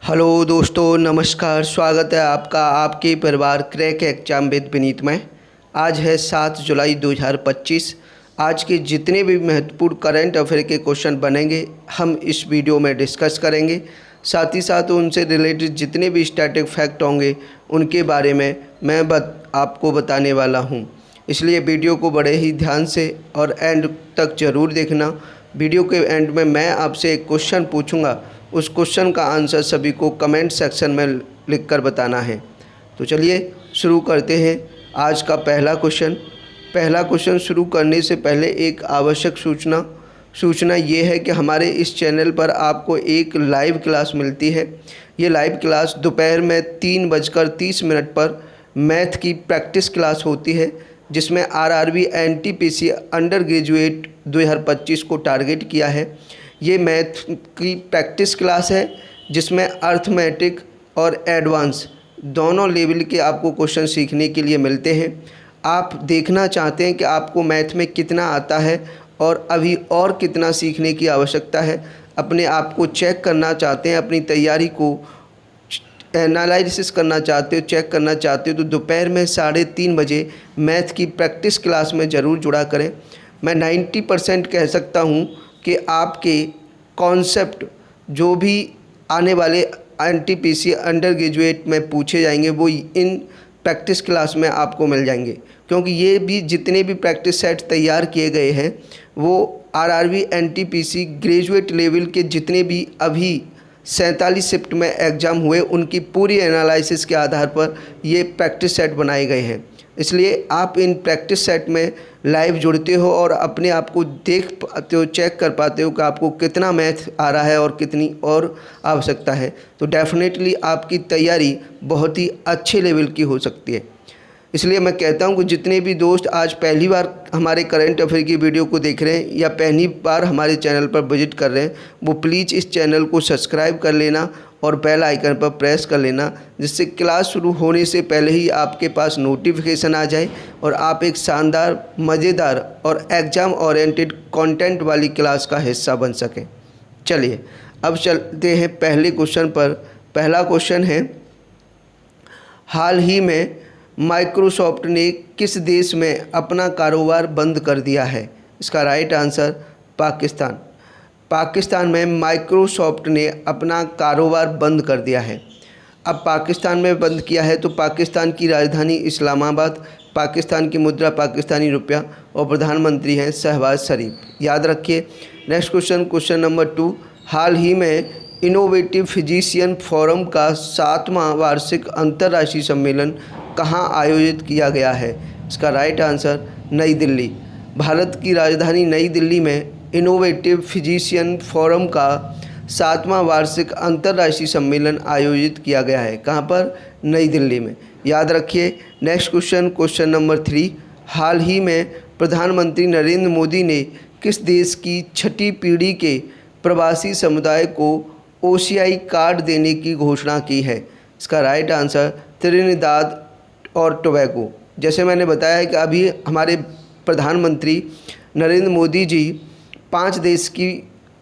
Hello दोस्तों, नमस्कार। स्वागत है आपका आपके परिवार क्रैक एग्जाम विद विनीत में। आज है 7 जुलाई 2025। आज के जितने भी महत्वपूर्ण करंट अफेयर के क्वेश्चन बनेंगे हम इस वीडियो में डिस्कस करेंगे। साथ ही साथ उनसे रिलेटेड जितने भी स्टैटिक फैक्ट होंगे उनके बारे में मैं आपको बताने वाला हूं। इसलिए वीडियो को बड़े ही ध्यान से और एंड तक ज़रूर देखना। वीडियो के एंड में मैं आपसे एक क्वेश्चन पूछूंगा, उस क्वेश्चन का आंसर सभी को कमेंट सेक्शन में लिखकर बताना है। तो चलिए शुरू करते हैं आज का पहला क्वेश्चन शुरू करने से पहले एक आवश्यक सूचना ये है कि हमारे इस चैनल पर आपको एक लाइव क्लास मिलती है। ये लाइव क्लास दोपहर में 3:30 पर मैथ की प्रैक्टिस क्लास होती है, जिसमें आरआरबी एनटीपीसी अंडर ग्रेजुएट 2025 को टारगेट किया है। ये मैथ की प्रैक्टिस क्लास है जिसमें अर्थमेटिक और एडवांस दोनों लेवल के आपको क्वेश्चन सीखने के लिए मिलते हैं। आप देखना चाहते हैं कि आपको मैथ में कितना आता है और अभी और कितना सीखने की आवश्यकता है, अपने आप को चेक करना चाहते हैं, अपनी तैयारी को एनालिसिस करना चाहते हो, चेक करना चाहते हो, तो दोपहर में 3:30 बजे मैथ की प्रैक्टिस क्लास में ज़रूर जुड़ा करें। मैं 90% कह सकता हूँ कि आपके कॉन्सेप्ट जो भी आने वाले एनटीपीसी अंडर ग्रेजुएट में पूछे जाएंगे वो इन प्रैक्टिस क्लास में आपको मिल जाएंगे, क्योंकि ये भी जितने भी प्रैक्टिस सेट तैयार किए गए हैं वो आरआरबी एनटीपीसी ग्रेजुएट लेवल के जितने भी अभी 47 शिफ्ट में एग्ज़ाम हुए उनकी पूरी एनालिसिस के आधार पर ये प्रैक्टिस सेट बनाए गए हैं। इसलिए आप इन प्रैक्टिस सेट में लाइव जुड़ते हो और अपने आप को देख पाते हो, चेक कर पाते हो कि आपको कितना मैथ आ रहा है और कितनी और आवश्यकता है। तो डेफिनेटली आपकी तैयारी बहुत ही अच्छे लेवल की हो सकती है। इसलिए मैं कहता हूं कि जितने भी दोस्त आज पहली बार हमारे करंट अफेयर की वीडियो को देख रहे हैं या पहली बार हमारे चैनल पर विजिट कर रहे हैं, वो प्लीज़ इस चैनल को सब्सक्राइब कर लेना और बेल आइकन पर प्रेस कर लेना, जिससे क्लास शुरू होने से पहले ही आपके पास नोटिफिकेशन आ जाए और आप एक शानदार, मज़ेदार और एग्ज़ाम ओरिएंटेड कंटेंट वाली क्लास का हिस्सा बन सकें। चलिए अब चलते हैं पहले क्वेश्चन पर। पहला क्वेश्चन है, हाल ही में माइक्रोसॉफ्ट ने किस देश में अपना कारोबार बंद कर दिया है? इसका राइट आंसर पाकिस्तान। पाकिस्तान में माइक्रोसॉफ्ट ने अपना कारोबार बंद कर दिया है। अब पाकिस्तान में बंद किया है तो पाकिस्तान की राजधानी इस्लामाबाद, पाकिस्तान की मुद्रा पाकिस्तानी रुपया और प्रधानमंत्री हैं शहबाज शरीफ। याद रखिए। नेक्स्ट क्वेश्चन नंबर 2, हाल ही में इनोवेटिव फिजिशियन फोरम का 7वां वार्षिक अंतर्राष्ट्रीय सम्मेलन कहाँ आयोजित किया गया है? इसका राइट आंसर नई दिल्ली। भारत की राजधानी नई दिल्ली में इनोवेटिव फिजिशियन फोरम का 7वां वार्षिक अंतर्राष्ट्रीय सम्मेलन आयोजित किया गया है। कहाँ पर? नई दिल्ली में। याद रखिए। नेक्स्ट क्वेश्चन नंबर 3, हाल ही में प्रधानमंत्री नरेंद्र मोदी ने किस देश की 6ठी पीढ़ी के प्रवासी समुदाय को ओसीआई कार्ड देने की घोषणा की है? इसका राइट आंसर त्रिनिदाद और टोबैगो। जैसे मैंने बताया है कि अभी हमारे प्रधानमंत्री नरेंद्र मोदी जी 5 देश की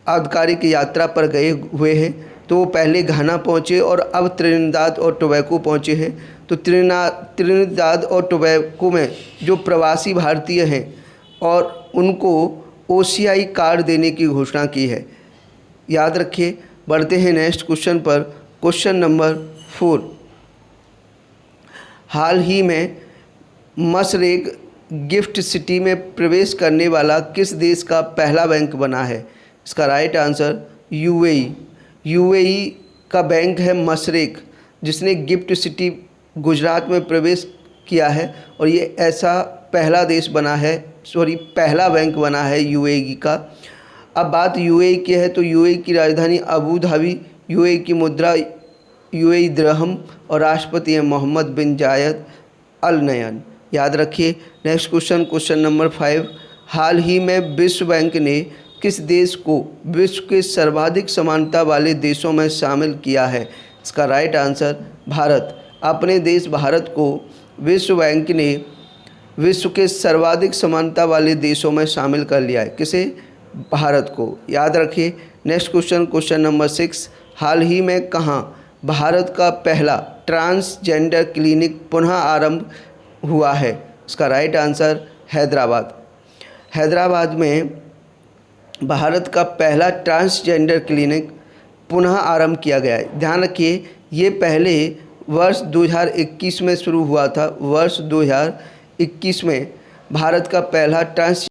आधिकारिक यात्रा पर गए हुए हैं। तो वो पहले घाना पहुँचे और अब त्रिनिदाद और टोबैगो पहुँचे हैं। तो त्रिनिदाद और टोबैगो में जो प्रवासी भारतीय हैं और उनको ओसीआई कार्ड देने की घोषणा की है। याद रखिए। बढ़ते हैं नेक्स्ट क्वेश्चन पर। क्वेश्चन नंबर 4, हाल ही में मशरेक गिफ्ट सिटी में प्रवेश करने वाला किस देश का पहला बैंक बना है? इसका राइट आंसर यूएई। यूएई का बैंक है मशरेक, जिसने गिफ्ट सिटी गुजरात में प्रवेश किया है और ये ऐसा पहला देश बना है, पहला बैंक बना है यूएई का। अब बात यूएई की है तो यूएई की राजधानी अबू धाबी, यूएई की मुद्रा यूएई दिरहम और राष्ट्रपति हैं मोहम्मद बिन जायद अल नहयान। याद रखिए। नेक्स्ट क्वेश्चन नंबर 5, हाल ही में विश्व बैंक ने किस देश को विश्व के सर्वाधिक समानता वाले देशों में शामिल किया है? इसका राइट आंसर भारत। अपने देश भारत को विश्व बैंक ने विश्व के सर्वाधिक समानता वाले देशों में शामिल कर लिया है। किसे? भारत को। याद रखिए। नेक्स्ट क्वेश्चन नंबर 6, हाल ही में कहाँ भारत का पहला ट्रांसजेंडर क्लिनिक पुनः आरंभ हुआ है? इसका राइट आंसर हैदराबाद। हैदराबाद में भारत का पहला ट्रांसजेंडर क्लिनिक पुनः आरंभ किया गया है। ध्यान रखिए, ये पहले वर्ष 2021 में शुरू हुआ था। वर्ष 2021 में भारत का पहला ट्रांस